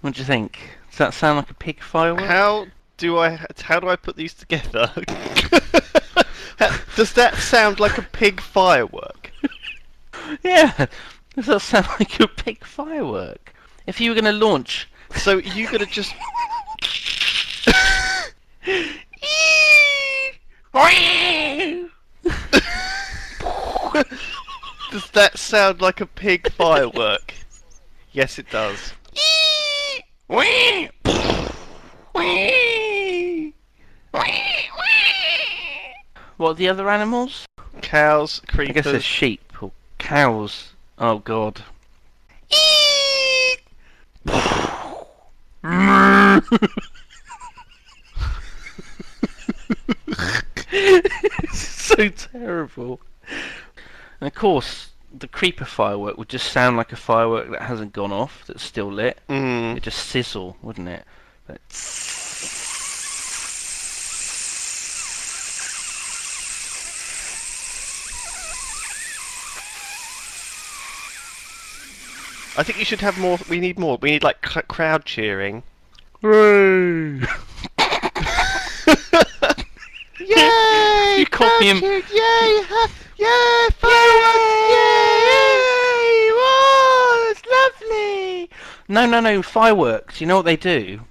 What do you think? Does that sound like a pig firework? How do I put these together? Does that sound like a pig firework? Yeah. Does that sound like a pig firework? If you were going to launch... So you gotta just... Does that sound like a pig firework? Yes, it does. What are the other animals? Cows, I guess creepers. there's sheep or cows. Oh god. It's so terrible. And of course, the creeper firework would just sound like a firework that hasn't gone off, that's still lit. It'd just sizzle, wouldn't it? But I think you should have more. We need more. We need like crowd cheering. Hooray! Yay! You copy him. Yay! Yay! Fireworks! Yay! Whoa! It's lovely. No, fireworks. You know what they do?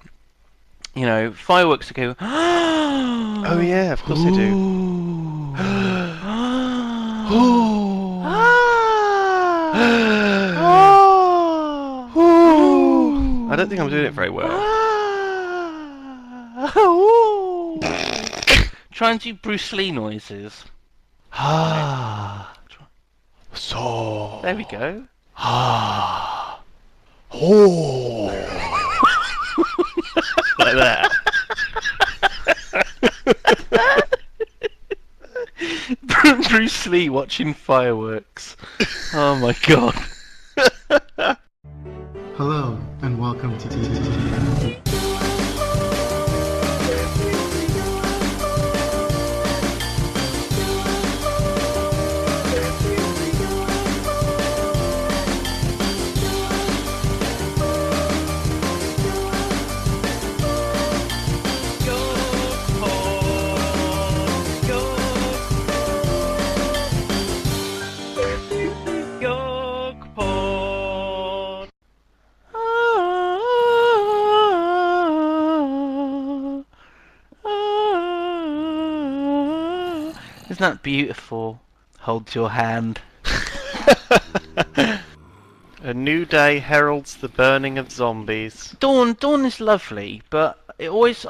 You know, fireworks that go. Oh yeah, of course they do. I don't think I'm doing it very well. Try and do Bruce Lee noises. So. There we go. Like that. Bruce Lee watching fireworks. Oh my god. Hello, and welcome to TTT. Isn't that beautiful? Hold your hand. A new day heralds the burning of zombies. Dawn is lovely, but it always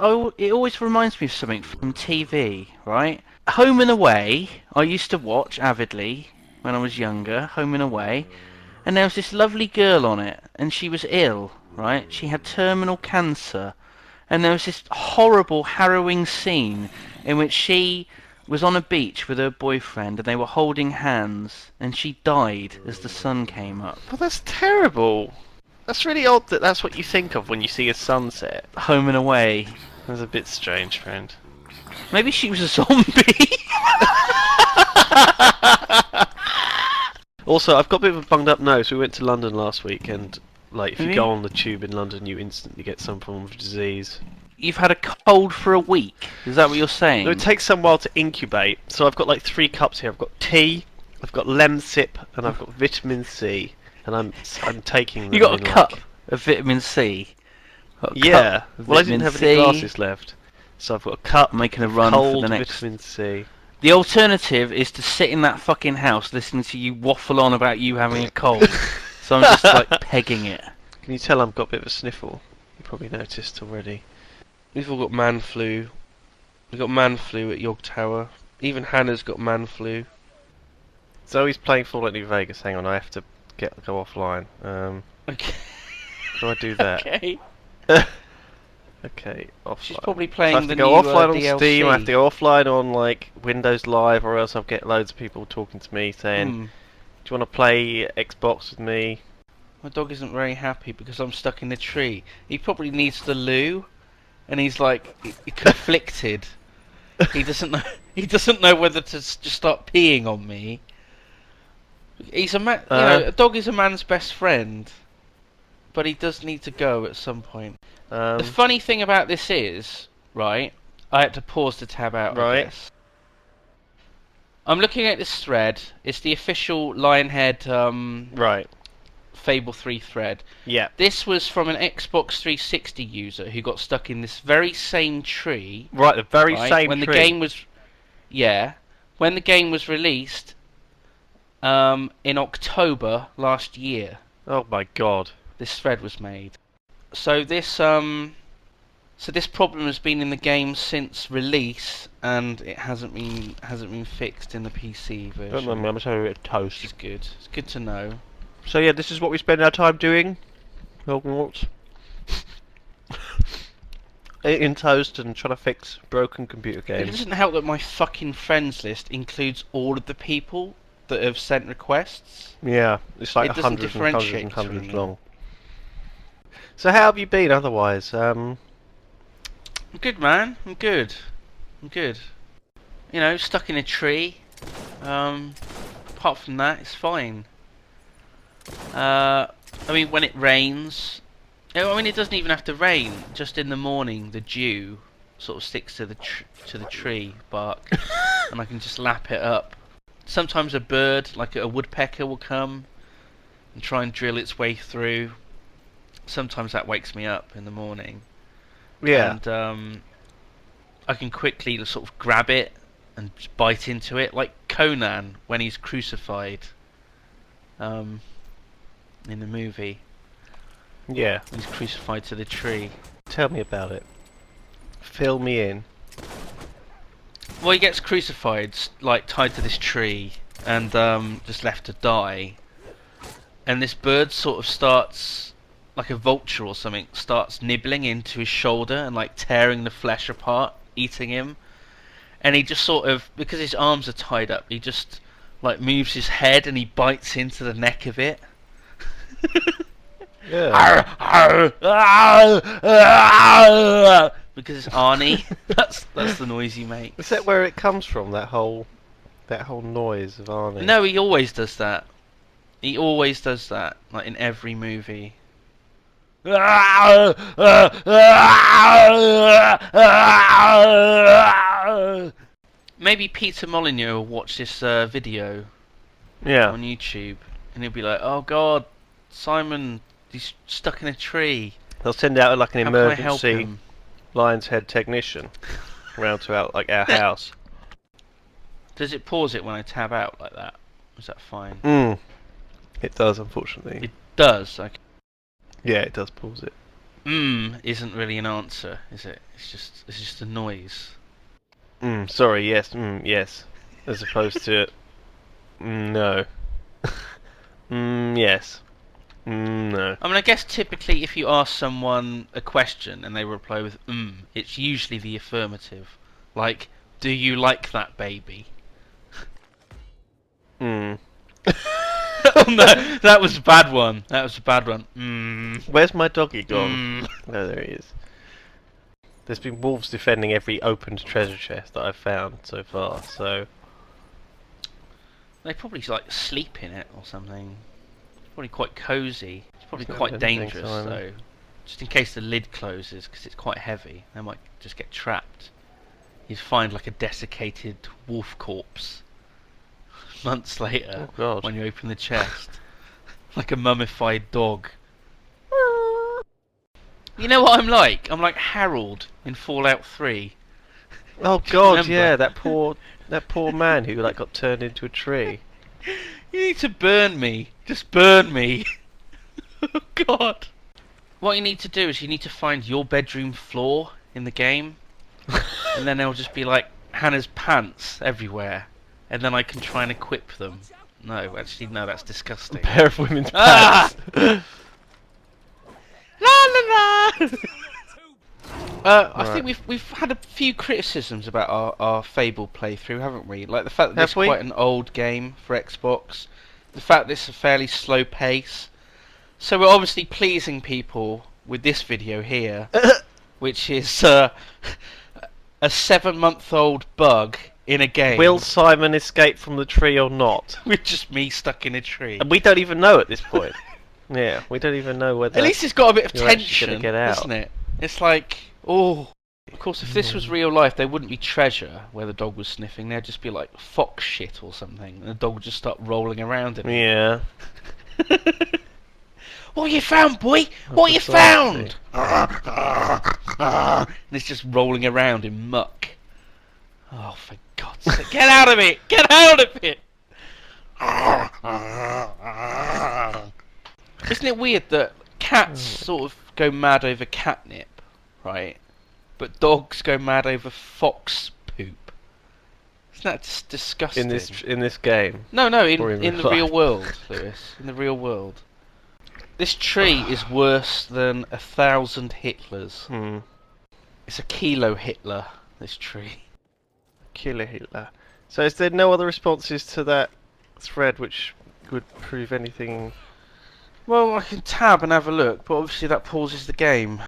reminds me of something from TV, right? Home and Away, I used to watch avidly when I was younger, Home and Away, and there was this lovely girl on it, and she was ill, right? She had terminal cancer, and there was this horrible, harrowing scene in which she was on a beach with her boyfriend, and they were holding hands, and she died as the sun came up. Well, that's terrible. That's really odd that that's what you think of when you see a sunset. Home and Away. That's a bit strange, friend. Maybe she was a zombie. Also, I've got a bit of a bunged up nose. We went to London last week, and like, if you Really? go on the tube in London, you instantly get some form of disease. You've had a cold for a week. Is that what you're saying? No, it takes some while to incubate. So I've got like 3 cups here. I've got tea, I've got Lemsip, and I've got vitamin C, and I'm taking them. You got a in, cup like... of vitamin C. Got a Yeah. cup of Well, I didn't vitamin have C. any glasses left, so I've got a cup. I'm making a run cold for the next. vitamin C. The alternative is to sit in that fucking house listening to you waffle on about you having a cold. So I'm just like pegging it. Can you tell I've got a bit of a sniffle? You probably noticed already. We've all got man flu. We've got man flu at Yog Tower. Even Hannah's got man flu. Zoe's playing Fallout New Vegas. Hang on, I have to go offline. Okay. Do I do that? Okay. Okay, offline. She's probably So I playing have the to go new offline on DLC. Steam. I have to go offline on like Windows Live, or else I'll get loads of people talking to me saying, "Do you want to play Xbox with me?" My dog isn't very happy because I'm stuck in a tree. He probably needs the loo, and he's like conflicted. He doesn't know. He doesn't know whether to just start peeing on me. He's a man. You know, a dog is a man's best friend. but he does need to go at some point. Um, The funny thing about this is, right, I had to pause the tab out, I Right. guess. I'm looking at this thread. It's the official Lionhead right. Fable 3 thread. Yeah. This was from an Xbox 360 user who got stuck in this very same tree. Right, the very Right, same when tree. the game was, when the game was released in October last year. Oh my god. This thread was made. So this problem has been in the game since release, and it hasn't been fixed in the PC version. Don't mind me, I'm just having a bit of toast. Which is good. It's good to know. So yeah, this is what we spend our time doing. Hogwarts. Eating toast and trying to fix broken computer It games. doesn't help that my fucking friends list includes all of the people that have sent requests. Yeah, it's like It doesn't hundreds and hundreds differentiate and hundreds between long. So how have you been otherwise? I'm good, man. I'm good. You know, stuck in a tree. Apart from that, it's fine. I mean, when it rains, I mean, it doesn't even have to rain. Just in the morning, the dew sort of sticks to the tree bark, and I can just lap it up. Sometimes a bird, like a woodpecker, will come and try and drill its way through. Sometimes that wakes me up in the morning. Yeah. And I can quickly sort of grab it and bite into it, like Conan when he's crucified. In the movie, Yeah. when he's crucified to the tree. Tell me about it. Fill me in. Well, he gets crucified, like tied to this tree, and just left to die. And this bird sort of starts, like a vulture or something, starts nibbling into his shoulder and like tearing the flesh apart, eating him. And he just sort of, because his arms are tied up, he just like moves his head and he bites into the neck of it. Yeah. Because it's Arnie. that's the noise he makes. Is that where it comes from? That whole noise of Arnie. No, he always does that. He always does that, like in every movie. Maybe Peter Molyneux will watch this video Yeah. on YouTube, and he'll be like, "Oh God, Simon, he's stuck in a tree. They'll send out like an How can I help emergency him?" Lion's Head technician round to our house. Does it pause it when I tab out like that? Is that fine? It does, unfortunately. It does. Okay. Yeah, it does pause it. Isn't really an answer, is it? It's just a noise. Sorry, yes, yes. As opposed to no. Yes. No. I mean, I guess typically if you ask someone a question and they reply with it's usually the affirmative. Like, do you like that baby? Oh no, that was a bad one. Where's my doggy gone? No, there he is. There's been wolves defending every opened treasure chest that I've found so far, so... They probably like sleep in it or something. It's probably quite cosy. It's probably Yeah, I quite don't think dangerous so, either. though. Just in case the lid closes, because it's quite heavy. They might just get trapped. You'd find like a desiccated wolf corpse months later Oh god. when you open the chest. Like a mummified dog. You know what I'm like? I'm like Harold in Fallout 3. Oh Do you god, remember? yeah, that poor man who like got turned into a tree. You need to burn me. Just burn me. Oh god. What you need to do is you need to find your bedroom floor in the game. And then there'll just be like Hannah's pants everywhere. And then I can try and equip them. No, actually no, that's disgusting. A pair of women's Ah! pants. La la la! I think Right. we've had a few criticisms about our Fable playthrough, haven't we? Like the fact that this Have we? is quite an old game for Xbox, the fact that it's a fairly slow pace. So we're obviously pleasing people with this video here, which is a 7-month-old bug in a game Will Simon escape from the tree or not? with just me stuck in a tree. And we don't even know at this point. Yeah, we don't even know whether. At least it's got a bit of you're actually tension, gonna get out. isn't it? It's like, oh. Of course, if this was real life, there wouldn't be treasure where the dog was sniffing. There'd just be like fox shit or something, and the dog would just start rolling around in it. Yeah. What you found, boy? What you found? And it's just rolling around in muck. Oh, for God's sake! Get out of it! Get out of it! Isn't it weird that cats sort of go mad over catnip, right? But dogs go mad over fox poop. Isn't that disgusting? In this game. No, Or in the real real life? world, Lewis. In the real world. This tree is worse than 1,000 Hitlers. Hmm. It's a kilo Hitler, this tree. Killer Hitler. So is there no other responses to that thread which would prove anything? Well, I can tab and have a look, but obviously that pauses the game.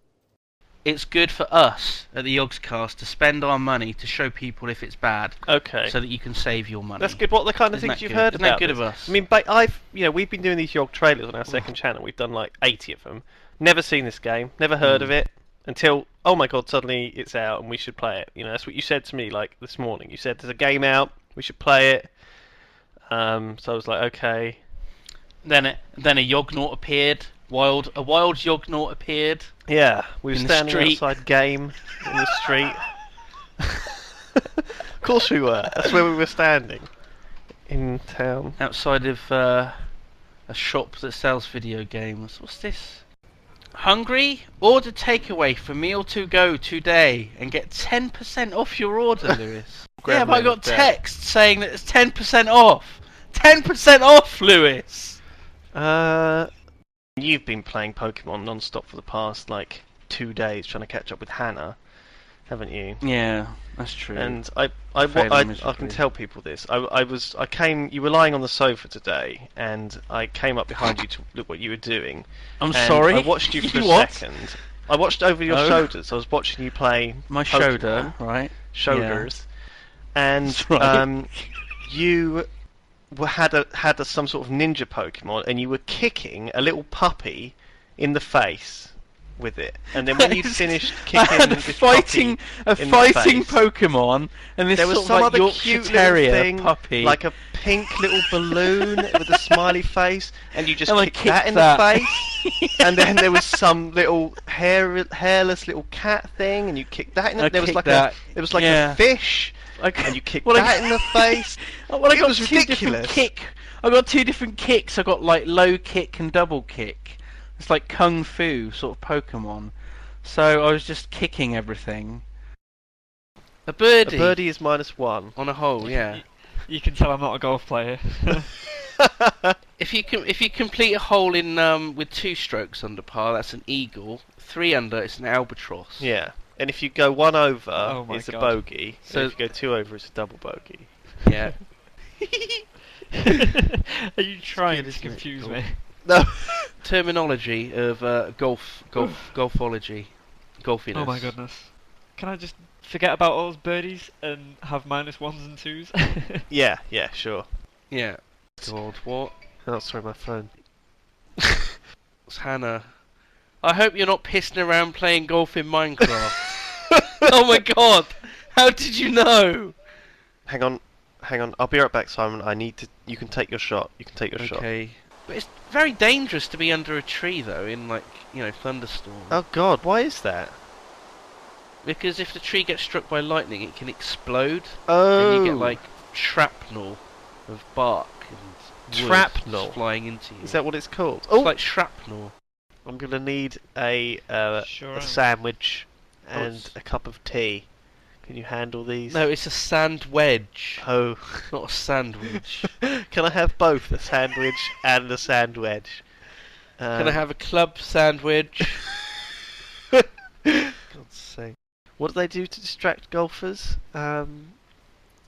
It's good for us at the Yogscast to spend our money to show people if it's bad, Okay. so that you can save your money. That's good. What are the kind of Isn't things that you've good? heard Isn't that about good this? of us? I mean, we've been doing these Yog trailers on our second channel. We've done like 80 of them. Never seen this game. Never heard of it until, oh my god, suddenly it's out and we should play it. You know, that's what you said to me like this morning. You said there's a game out. We should play it. So I was like, okay. Then a Yognaut appeared. A wild Yognaut appeared. Yeah, we were In the standing street. outside game in the street. Of course we were. That's where we were standing. In town. Outside of a shop that sells video games. What's this? Hungry? Order takeaway for meal to go today and get 10% off your order, Lewis. Yeah, but I got text saying that it's 10% off. 10% off, Lewis. You've been playing Pokemon non-stop for the past like 2 days, trying to catch up with Hannah, haven't you? Yeah, that's true. And Failing I can miserably. tell people this. I came. You were lying on the sofa today, and I came up behind you to look what you were doing. I'm and sorry. I watched you for a What? second. I watched over your Oh. shoulders. I was watching you play My Pokemon. shoulder, right? Shoulders, and That's right. you had some sort of ninja Pokemon, and you were kicking a little puppy in the face with it. And then when you finished I kicking had this a fighting puppy in the face, Pokemon, and this there was sort some of like other Yorkshire cute Terrier little thing, puppy, like a pink little balloon with a smiley face, and you just And I kicked that in kicked the face. And then there was some little hairless little cat thing, and you kicked that in the. I There was kicked like that, there was like yeah. a fish, Okay. and you kicked Well, I- that in the face. Well, I It got was two different ridiculous. I got two different kicks. I got like low kick and double kick. It's like kung fu sort of Pokemon. So I was just kicking everything. A A birdie. birdie is -1. On a hole, yeah. You can tell I'm not a golf player. If you complete a hole in with 2 strokes under par, that's an eagle. 3 under, it's an albatross. Yeah, and if you go 1 over, Oh my it's a God. bogey. So- And if you go 2 over, it's a double bogey. Yeah. Are you trying It's to good, isn't it? confuse Cool. me? No. Terminology of golfology, golfiness. Oh my goodness. Can I just forget about all those birdies and have -1s and 2s? Yeah, sure. Yeah. God, what? Oh, sorry, my phone. It's Hannah. I hope you're not pissing around playing golf in Minecraft. Oh my god! How did you know? Hang on. I'll be right back, Simon. I need to. You can take your shot. Shot. Okay. But it's very dangerous to be under a tree though, in like, thunderstorm. Oh God, why is that? Because if the tree gets struck by lightning, it can explode. Oh. And you get like shrapnel of bark and wood Shrapnel? flying into you. Is that what it's called? It's Oh, like shrapnel. I'm gonna need a Sure a am. sandwich and it's- a cup of tea. Can you handle these? No, it's a sand wedge, Oh. not a sandwich. Can I have both a sandwich and a sandwich? Can I have a club sandwich? God's sake. What do they do to distract golfers?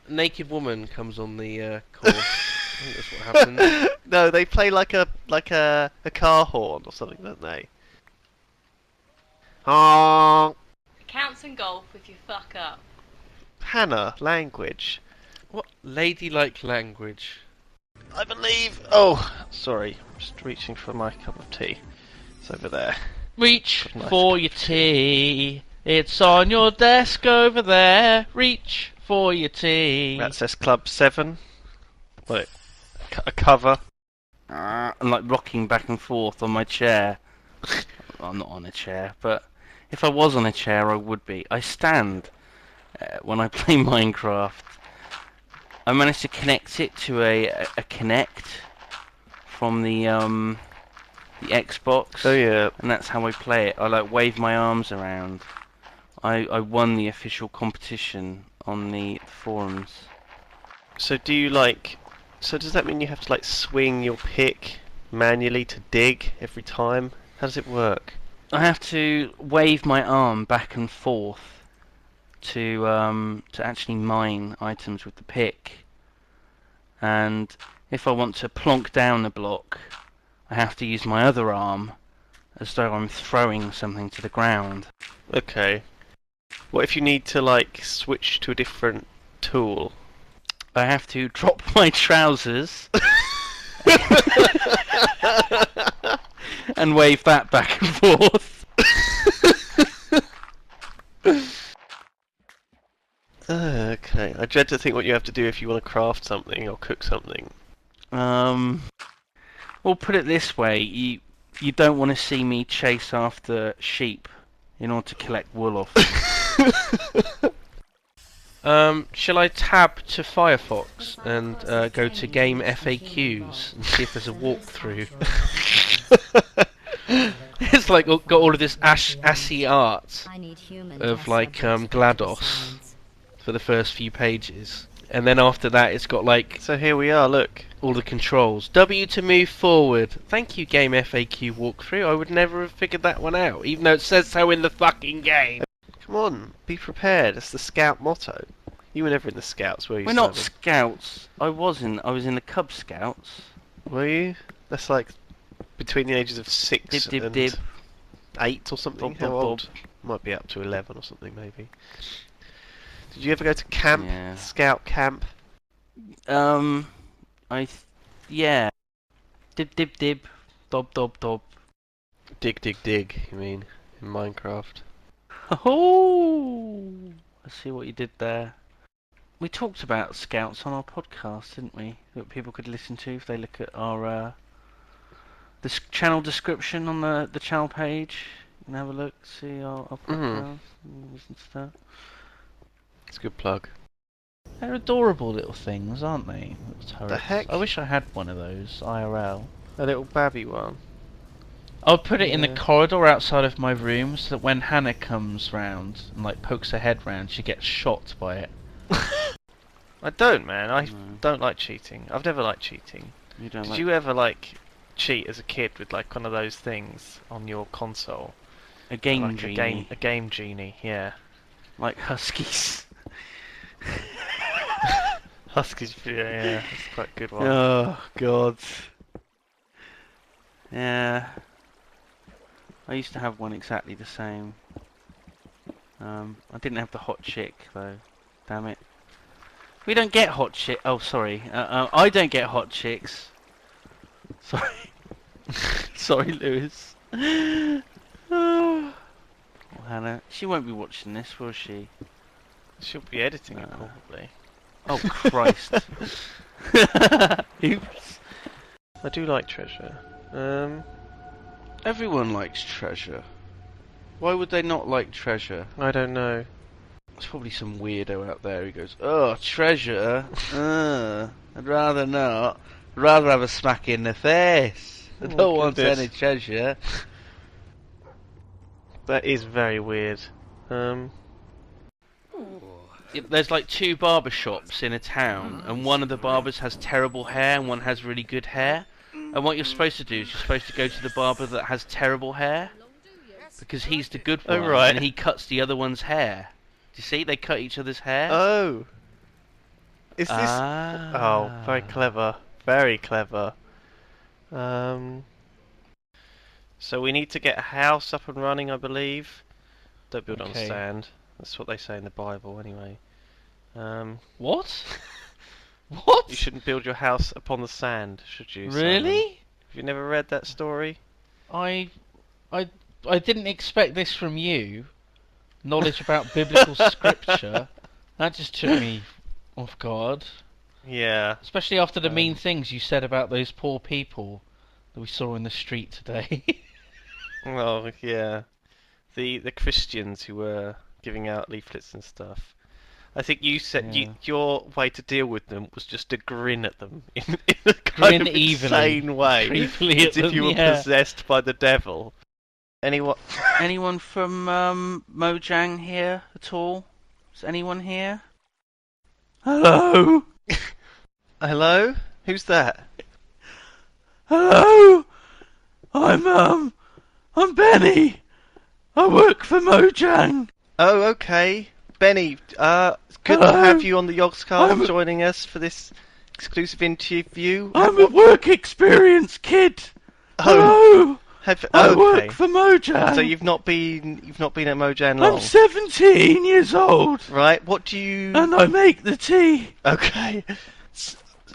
Naked woman comes on the course. I think that's what happens. No, they play like a car horn or something, don't they? Honk. Counts in golf if you fuck up. Hannah, language. What ladylike language? I believe. Oh, sorry. Just reaching for my cup of tea. It's over there. Reach Nice for cup your of tea. tea. It's on your desk over there. Reach for your tea. That says Club 7. What? A cover. I'm like rocking back and forth on my chair. I'm not on a chair, but if I was on a chair, I would be. I stand when I play Minecraft. I managed to connect it to a Kinect from the Xbox. Oh yeah. And that's how I play it. I like wave my arms around. I won the official competition on the forums. So do you like? So does that mean you have to like swing your pick manually to dig every time? How does it work? I have to wave my arm back and forth to actually mine items with the pick. And if I want to plonk down a block, I have to use my other arm as though I'm throwing something to the ground. Okay. What if you need to like switch to a different tool? I have to drop my trousers and wave that back and forth. Okay. I dread to think what you have to do if you want to craft something or cook something. Well, put it this way, you don't want to see me chase after sheep in order to collect wool off them. Shall I tab to Firefox and go to game FAQs and see if there's a walkthrough? It's like got all of this assy art of like GLaDOS for the first few pages, and then after that it's got like So here we are, look. all the controls. W to move forward. Thank you, game FAQ walkthrough. I would never have figured that one out, even though it says so in the fucking game. Come on, be prepared. That's the scout motto. You were never in the scouts, were you? We're not Simon? scouts. I was in the Cub Scouts. Were you? That's like between the ages of 6 Dib, dib, and dib. 8 or something. Bob, How bob, old? Might be up to 11 or something, maybe. Did you ever go to camp? Yeah. Scout camp? Yeah. Dib, dib, dib. Dob, dob, dob. Dig, dig, dig, you mean, in Minecraft. Oh, I see what you did there. We talked about scouts on our podcast, didn't we? That people could listen to if they look at our channel description on the channel page. You can have a look, see our podcast, and listen to that. It's a good plug. They're adorable little things, aren't they? Little turrets. The heck? I wish I had one of those IRL. A little babby one. I'll put it in the Yeah. corridor outside of my room so that when Hannah comes round and like pokes her head round, she gets shot by it. I don't, man. I No. don't like cheating. I've never liked cheating. You don't Did like you ever like cheat as a kid with like one of those things on your console? a game like genie, a game genie, yeah. like Huskies? Huskies, yeah, it's quite a good one. Oh God. Yeah. I used to have one exactly the same. I didn't have the hot chick though. Damn it. We don't get hot chick. Oh, sorry. I don't get hot chicks. Sorry. Sorry, Lewis. Oh, Hannah. She won't be watching this, will she? She'll be editing it No. probably. Oh, Christ. Oops. I do like treasure. Everyone likes treasure. Why would they not like treasure? I don't know. There's probably some weirdo out there who goes, "Oh, treasure? I'd rather not. I'd rather have a smack in the face. I Oh, don't want goodness. any treasure." That is very weird. There's like two barber shops in a town, and one of the barbers has terrible hair and one has really good hair. And what you're supposed to do is you're supposed to go to the barber that has terrible hair, because he's the good Oh, one, right. and he cuts the other one's hair. Do you see? They cut each other's hair. Oh! Is this... Ah. Oh, very clever. Very clever. So we need to get a house up and running, I believe. Don't build on Okay. sand. That's what they say in the Bible, anyway. What? What? You shouldn't build your house upon the sand, should you? Simon? Really? Have you never read that story? I, I, I didn't expect this from you. Knowledge about biblical scripture. That just took me off guard. Yeah. Especially after the mean Um, things you said about those poor people that we saw in the street today. Well, yeah. The Christians who were giving out leaflets and stuff. I think you said Yeah. your way to deal with them was just to grin at them in a kind Grin of evilly, insane way, creepily at as if them, you were yeah. possessed by the devil. Anyone from Mojang here at all? Is anyone here? Hello? Hello? Who's that? Hello? I'm Benny. I work for Mojang. Oh, okay. Benny, it's good to Hello? have you on the Yogscast I'm- joining us for this exclusive interview. I'm a work experience kid. Oh, Hello? I okay. work for Mojang. So you've not been at Mojang long, I'm 17 years old right? What do you? and I make the tea. Okay.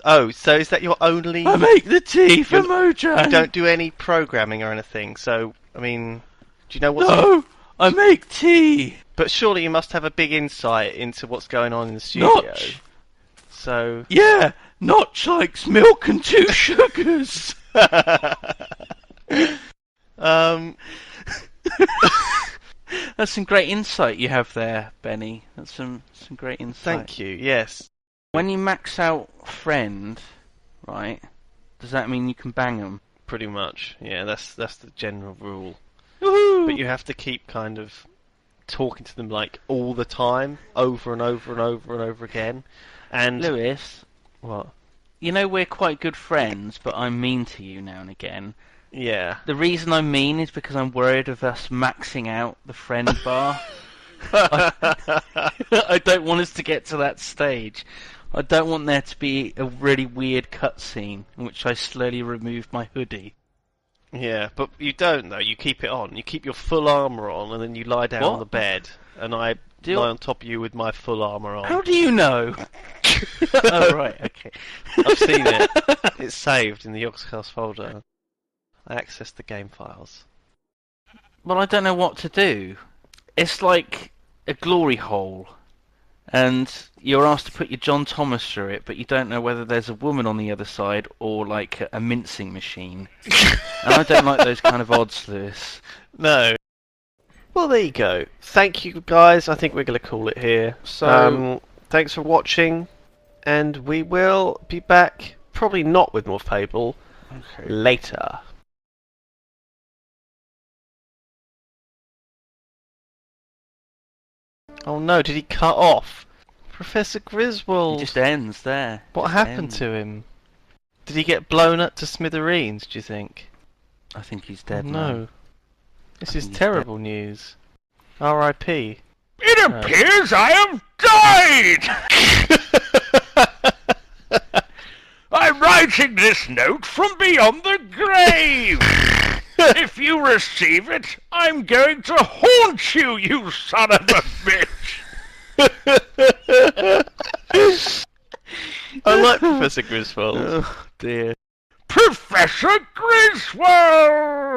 Oh, so is that your only? I make the tea for You're- Mojang. You don't do any programming or anything. So I mean, do you know what's? No, I make tea. But surely you must have a big insight into what's going on in the studio. Notch. So. Yeah, Notch likes milk and 2 sugars. um. That's some great insight you have there, Benny. That's some great insight. Thank you. Yes. When you max out friend, right? Does that mean you can bang them? Pretty much. Yeah. That's the general rule. Woohoo! But you have to keep kind of talking to them like all the time, over and over and over and over again. And Lewis, what? you know we're quite good friends, but I'm mean to you now and again. Yeah. The reason I'm mean is because I'm worried of us maxing out the friend bar. I don't want us to get to that stage. I don't want there to be a really weird cutscene in which I slowly remove my hoodie. Yeah, but you don't though. You keep it on. You keep your full armor on, and then you lie down What? on the bed, and I Do lie you- on top of you with my full armor on. How do you know? Oh, right, okay. I've seen it. It's saved in the Yogscast folder. I accessed the game files. Well, I don't know what to do. It's like a glory hole. And you're asked to put your John Thomas through it, but you don't know whether there's a woman on the other side or like a mincing machine. And I don't like those kind of odds, Lewis. No. Well, there you go. Thank you, guys. I think we're going to call it here. So- Thanks for watching, and we will be back, probably not with more Fable, Okay. later. Oh no, did he cut off? Professor It Griswold! just ends there. What Just happened ends. to him? Did he get blown up to smithereens, do you think? I think he's dead Oh, now. no. This I is think he's terrible news. R.I.P. It appears I have died! I'm writing this note from beyond the grave! If you receive it, I'm going to haunt you, you son of a bitch! I like Professor Griswold. Oh, dear. Professor Griswold!